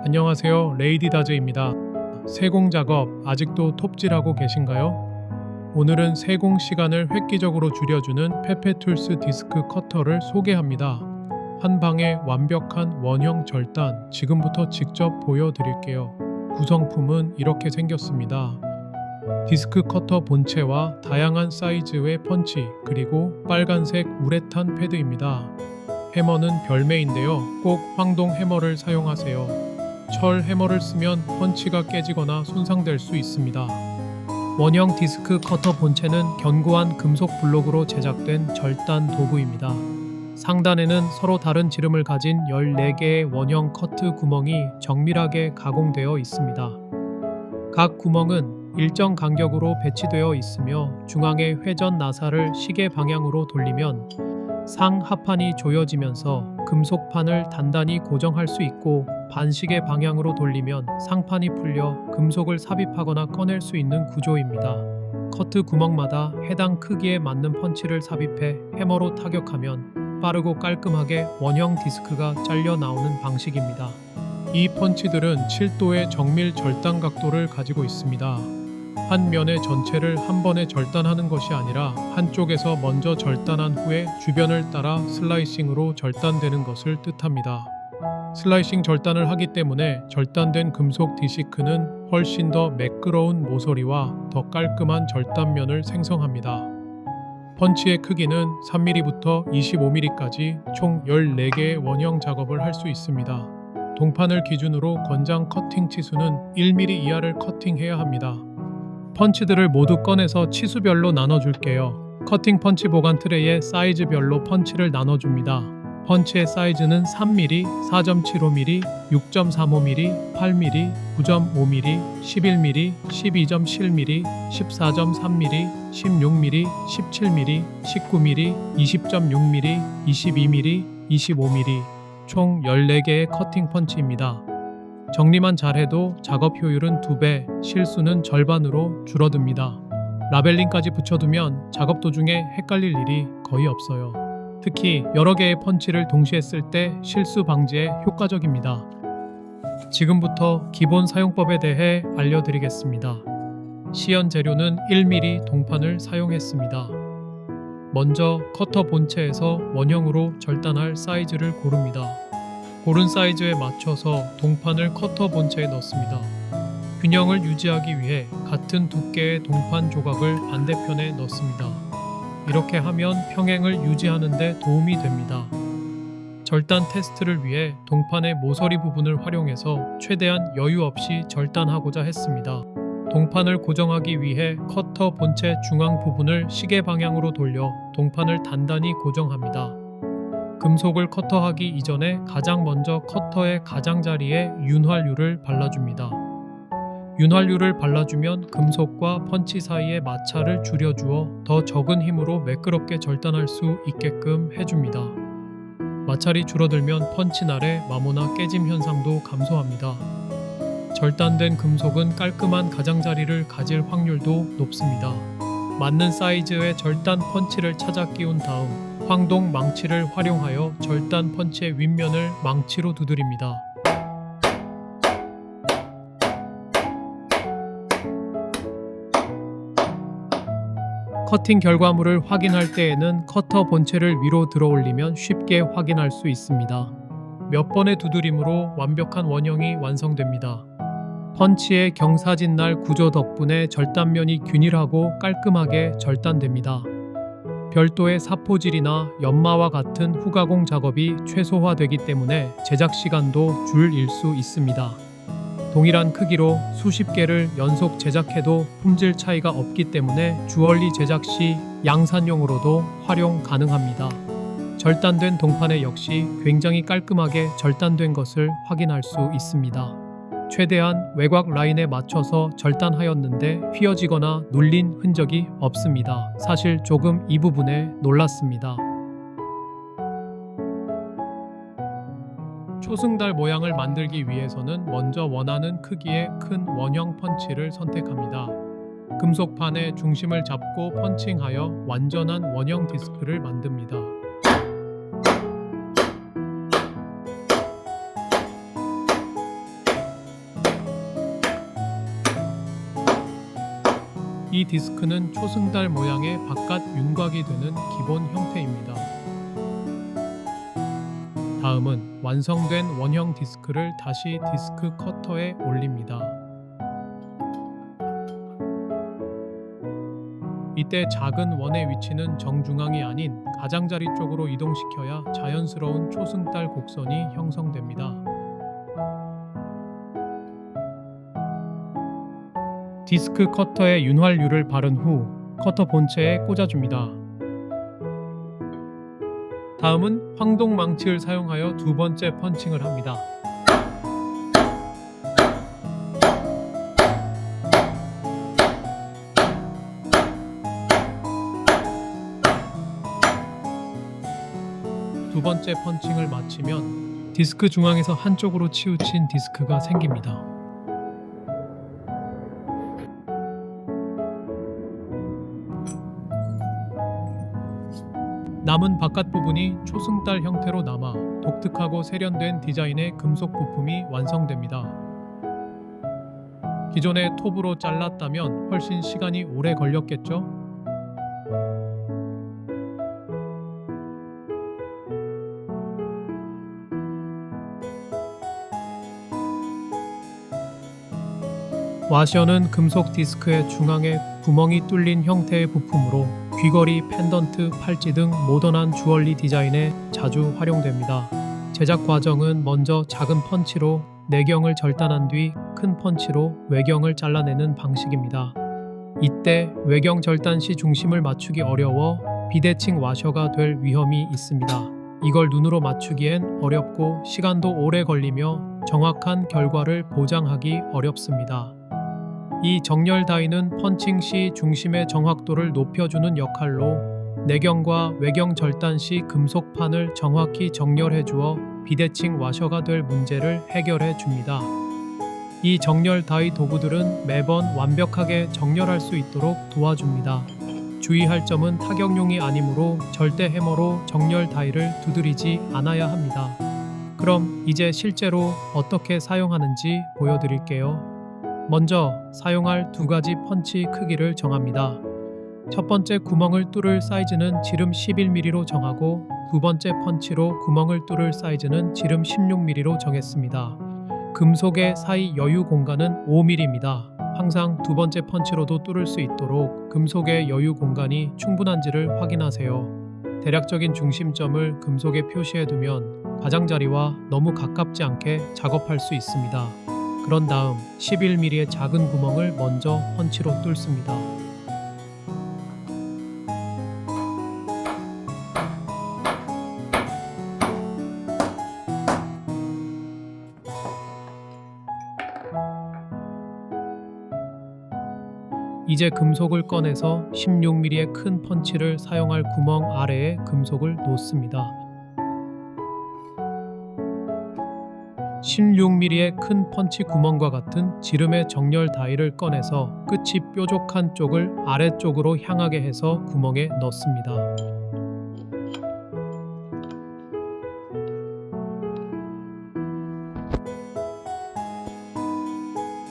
안녕하세요. 레이디다즈입니다. 세공 작업 아직도 톱질하고 계신가요? 오늘은 세공 시간을 획기적으로 줄여주는 페페툴스 디스크 커터를 소개합니다. 한 방에 완벽한 원형 절단 지금부터 직접 보여드릴게요. 구성품은 이렇게 생겼습니다. 디스크 커터 본체와 다양한 사이즈의 펀치 그리고 빨간색 우레탄 패드입니다. 해머는 별매인데요. 꼭 황동 해머를 사용하세요. 철 해머를 쓰면 펀치가 깨지거나 손상될 수 있습니다. 원형 디스크 커터 본체는 견고한 금속 블록으로 제작된 절단 도구입니다. 상단에는 서로 다른 지름을 가진 14개의 원형 커트 구멍이 정밀하게 가공되어 있습니다. 각 구멍은 일정 간격으로 배치되어 있으며 중앙의 회전 나사를 시계 방향으로 돌리면 상하판이 조여지면서 금속판을 단단히 고정할 수 있고 반시계 방향으로 돌리면 상판이 풀려 금속을 삽입하거나 꺼낼 수 있는 구조입니다. 커트 구멍마다 해당 크기에 맞는 펀치를 삽입해 해머로 타격하면 빠르고 깔끔하게 원형 디스크가 잘려 나오는 방식입니다. 이 펀치들은 7도의 정밀 절단 각도를 가지고 있습니다. 한 면의 전체를 한 번에 절단하는 것이 아니라 한쪽에서 먼저 절단한 후에 주변을 따라 슬라이싱으로 절단되는 것을 뜻합니다. 슬라이싱 절단을 하기 때문에 절단된 금속 디스크는 훨씬 더 매끄러운 모서리와 더 깔끔한 절단면을 생성합니다. 펀치의 크기는 3mm부터 25mm까지 총 14개의 원형 작업을 할 수 있습니다. 동판을 기준으로 권장 커팅 치수는 1mm 이하를 커팅해야 합니다. 펀치들을 모두 꺼내서 치수별로 나눠줄게요. 커팅 펀치 보관 트레이에 사이즈별로 펀치를 나눠줍니다. 펀치의 사이즈는 3mm, 4.75mm, 6.35mm, 8mm, 9.5mm, 11mm, 12.7mm, 14.3mm, 16mm, 17mm, 19mm, 20.6mm, 22mm, 25mm 총 14개의 커팅 펀치입니다. 정리만 잘해도 작업 효율은 2배, 실수는 절반으로 줄어듭니다. 라벨링까지 붙여두면 작업 도중에 헷갈릴 일이 거의 없어요. 특히 여러 개의 펀치를 동시에 쓸 때 실수 방지에 효과적입니다. 지금부터 기본 사용법에 대해 알려드리겠습니다. 시연 재료는 1mm 동판을 사용했습니다. 먼저 커터 본체에서 원형으로 절단할 사이즈를 고릅니다. 고른 사이즈에 맞춰서 동판을 커터 본체에 넣습니다. 균형을 유지하기 위해 같은 두께의 동판 조각을 반대편에 넣습니다. 이렇게 하면 평행을 유지하는 데 도움이 됩니다. 절단 테스트를 위해 동판의 모서리 부분을 활용해서 최대한 여유 없이 절단하고자 했습니다. 동판을 고정하기 위해 커터 본체 중앙 부분을 시계 방향으로 돌려 동판을 단단히 고정합니다. 금속을 커터하기 이전에 가장 먼저 커터의 가장자리에 윤활유를 발라줍니다. 윤활유를 발라주면 금속과 펀치 사이의 마찰을 줄여주어 더 적은 힘으로 매끄럽게 절단할 수 있게끔 해줍니다. 마찰이 줄어들면 펀치날의 마모나 깨짐 현상도 감소합니다. 절단된 금속은 깔끔한 가장자리를 가질 확률도 높습니다. 맞는 사이즈의 절단 펀치를 찾아 끼운 다음 황동 망치를 활용하여 절단 펀치의 윗면을 망치로 두드립니다. 커팅 결과물을 확인할 때에는 커터 본체를 위로 들어 올리면 쉽게 확인할 수 있습니다. 몇 번의 두드림으로 완벽한 원형이 완성됩니다. 펀치의 경사진날 구조 덕분에 절단면이 균일하고 깔끔하게 절단됩니다. 별도의 사포질이나 연마와 같은 후가공 작업이 최소화되기 때문에 제작 시간도 줄일 수 있습니다. 동일한 크기로 수십 개를 연속 제작해도 품질 차이가 없기 때문에 주얼리 제작 시 양산용으로도 활용 가능합니다. 절단된 동판에 역시 굉장히 깔끔하게 절단된 것을 확인할 수 있습니다. 최대한 외곽 라인에 맞춰서 절단하였는데 휘어지거나 눌린 흔적이 없습니다. 사실 조금 이 부분에 놀랐습니다. 초승달 모양을 만들기 위해서는 먼저 원하는 크기의 큰 원형 펀치를 선택합니다. 금속판의 중심을 잡고 펀칭하여 완전한 원형 디스크를 만듭니다. 이 디스크는 초승달 모양의 바깥 윤곽이 되는 기본 형태입니다. 다음은 완성된 원형 디스크를 다시 디스크 커터에 올립니다. 이때 작은 원의 위치는 정중앙이 아닌 가장자리 쪽으로 이동시켜야 자연스러운 초승달 곡선이 형성됩니다. 디스크 커터에 윤활유를 바른 후 커터 본체에 꽂아줍니다. 다음은 황동 망치를 사용하여 두 번째 펀칭을 합니다. 두 번째 펀칭을 마치면 디스크 중앙에서 한쪽으로 치우친 디스크가 생깁니다. 남은 바깥 부분이 초승달 형태로 남아 독특하고 세련된 디자인의 금속 부품이 완성됩니다. 기존의 톱으로 잘랐다면 훨씬 시간이 오래 걸렸겠죠? 와셔는 금속 디스크의 중앙에 구멍이 뚫린 형태의 부품으로 귀걸이, 펜던트, 팔찌 등 모던한 주얼리 디자인에 자주 활용됩니다. 제작 과정은 먼저 작은 펀치로 내경을 절단한 뒤 큰 펀치로 외경을 잘라내는 방식입니다. 이때 외경 절단 시 중심을 맞추기 어려워 비대칭 와셔가 될 위험이 있습니다. 이걸 눈으로 맞추기엔 어렵고 시간도 오래 걸리며 정확한 결과를 보장하기 어렵습니다. 이 정렬 다이는 펀칭 시 중심의 정확도를 높여주는 역할로 내경과 외경 절단 시 금속판을 정확히 정렬해 주어 비대칭 와셔가 될 문제를 해결해 줍니다. 이 정렬 다이 도구들은 매번 완벽하게 정렬할 수 있도록 도와줍니다. 주의할 점은 타격용이 아니므로 절대 해머로 정렬 다이를 두드리지 않아야 합니다. 그럼 이제 실제로 어떻게 사용하는지 보여드릴게요. 먼저 사용할 두 가지 펀치 크기를 정합니다. 첫 번째 구멍을 뚫을 사이즈는 지름 11mm로 정하고 두 번째 펀치로 구멍을 뚫을 사이즈는 지름 16mm로 정했습니다. 금속의 사이 여유 공간은 5mm입니다. 항상 두 번째 펀치로도 뚫을 수 있도록 금속의 여유 공간이 충분한지를 확인하세요. 대략적인 중심점을 금속에 표시해 두면 가장자리와 너무 가깝지 않게 작업할 수 있습니다. 그런 다음 11mm의 작은 구멍을 먼저 펀치로 뚫습니다. 이제 금속을 꺼내서 16mm의 큰 펀치를 사용할 구멍 아래에 금속을 놓습니다. 16mm의 큰 펀치 구멍과 같은 지름의 정렬 다이를 꺼내서 끝이 뾰족한 쪽을 아래쪽으로 향하게 해서 구멍에 넣습니다.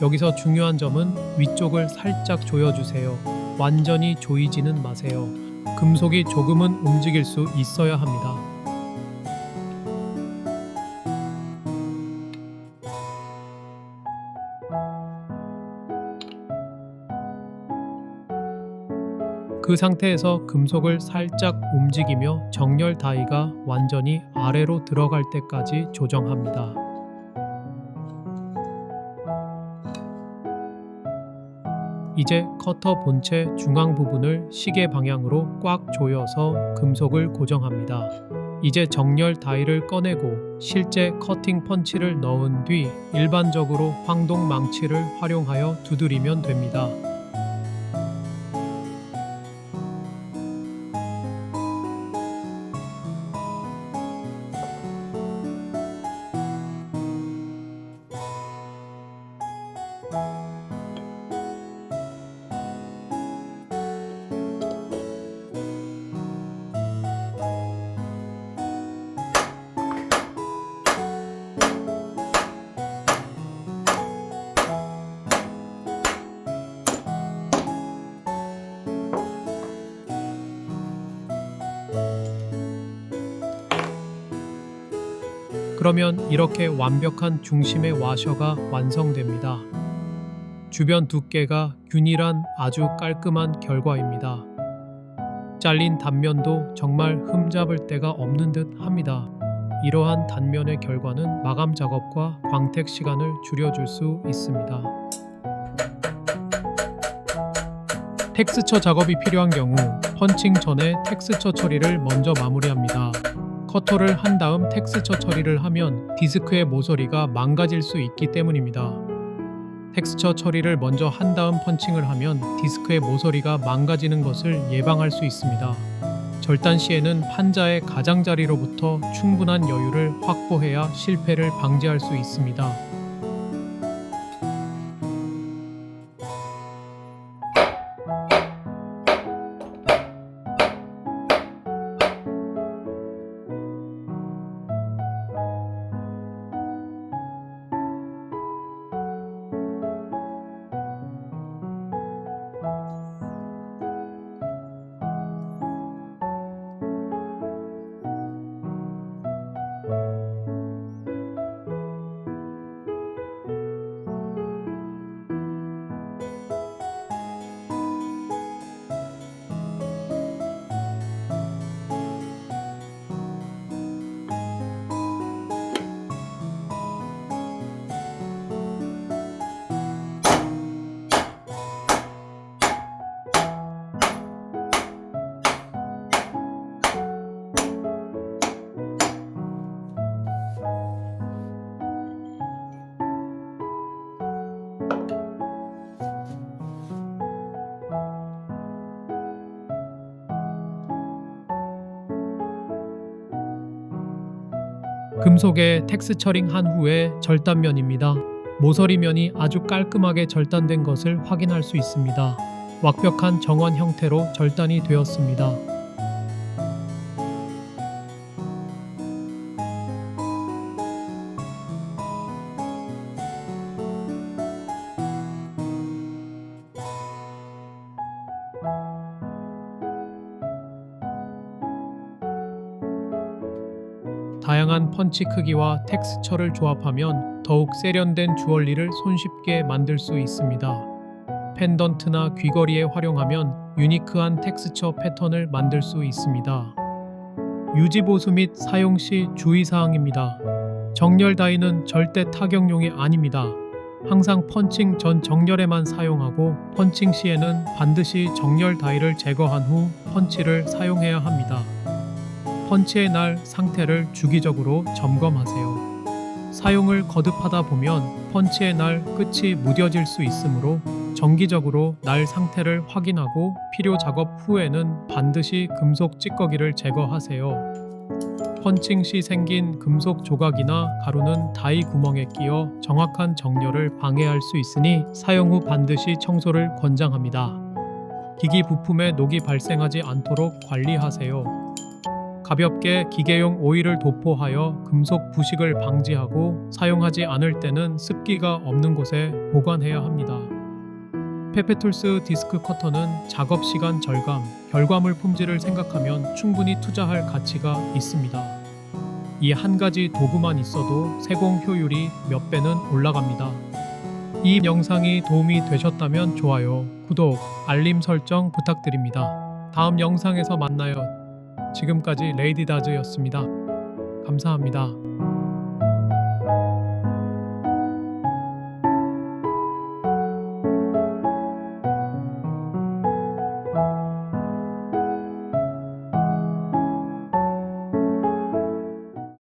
여기서 중요한 점은 위쪽을 살짝 조여주세요. 완전히 조이지는 마세요. 금속이 조금은 움직일 수 있어야 합니다. 그 상태에서 금속을 살짝 움직이며 정렬 다이가 완전히 아래로 들어갈 때까지 조정합니다. 이제 커터 본체 중앙 부분을 시계 방향으로 꽉 조여서 금속을 고정합니다. 이제 정렬 다이를 꺼내고 실제 커팅 펀치를 넣은 뒤 일반적으로 황동 망치를 활용하여 두드리면 됩니다. 그러면 이렇게 완벽한 중심의 와셔가 완성됩니다. 주변 두께가 균일한 아주 깔끔한 결과입니다. 잘린 단면도 정말 흠잡을 데가 없는 듯 합니다. 이러한 단면의 결과는 마감 작업과 광택 시간을 줄여줄 수 있습니다. 텍스처 작업이 필요한 경우 펀칭 전에 텍스처 처리를 먼저 마무리합니다. 커터를 한 다음 텍스처 처리를 하면 디스크의 모서리가 망가질 수 있기 때문입니다. 텍스처 처리를 먼저 한 다음 펀칭을 하면 디스크의 모서리가 망가지는 것을 예방할 수 있습니다. 절단 시에는 판자의 가장자리로부터 충분한 여유를 확보해야 실패를 방지할 수 있습니다. 금속에 텍스처링 한 후에 절단면입니다. 모서리면이 아주 깔끔하게 절단된 것을 확인할 수 있습니다. 완벽한 정원 형태로 절단이 되었습니다. 다양한 펀치 크기와 텍스처를 조합하면 더욱 세련된 주얼리를 손쉽게 만들 수 있습니다. 펜던트나 귀걸이에 활용하면 유니크한 텍스처 패턴을 만들 수 있습니다. 유지 보수 및 사용 시 주의사항입니다. 정렬 다이는 절대 타격용이 아닙니다. 항상 펀칭 전 정렬에만 사용하고 펀칭 시에는 반드시 정렬 다이를 제거한 후 펀치를 사용해야 합니다. 펀치의 날 상태를 주기적으로 점검하세요. 사용을 거듭하다 보면 펀치의 날 끝이 무뎌질 수 있으므로 정기적으로 날 상태를 확인하고 필요 작업 후에는 반드시 금속 찌꺼기를 제거하세요. 펀칭 시 생긴 금속 조각이나 가루는 다이 구멍에 끼어 정확한 정렬을 방해할 수 있으니 사용 후 반드시 청소를 권장합니다. 기기 부품에 녹이 발생하지 않도록 관리하세요. 가볍게 기계용 오일을 도포하여 금속 부식을 방지하고 사용하지 않을 때는 습기가 없는 곳에 보관해야 합니다. 페페툴스 디스크 커터는 작업 시간 절감, 결과물 품질을 생각하면 충분히 투자할 가치가 있습니다. 이 한 가지 도구만 있어도 세공 효율이 몇 배는 올라갑니다. 이 영상이 도움이 되셨다면 좋아요, 구독, 알림 설정 부탁드립니다. 다음 영상에서 만나요. 지금까지 레이디 다즈였습니다. 감사합니다.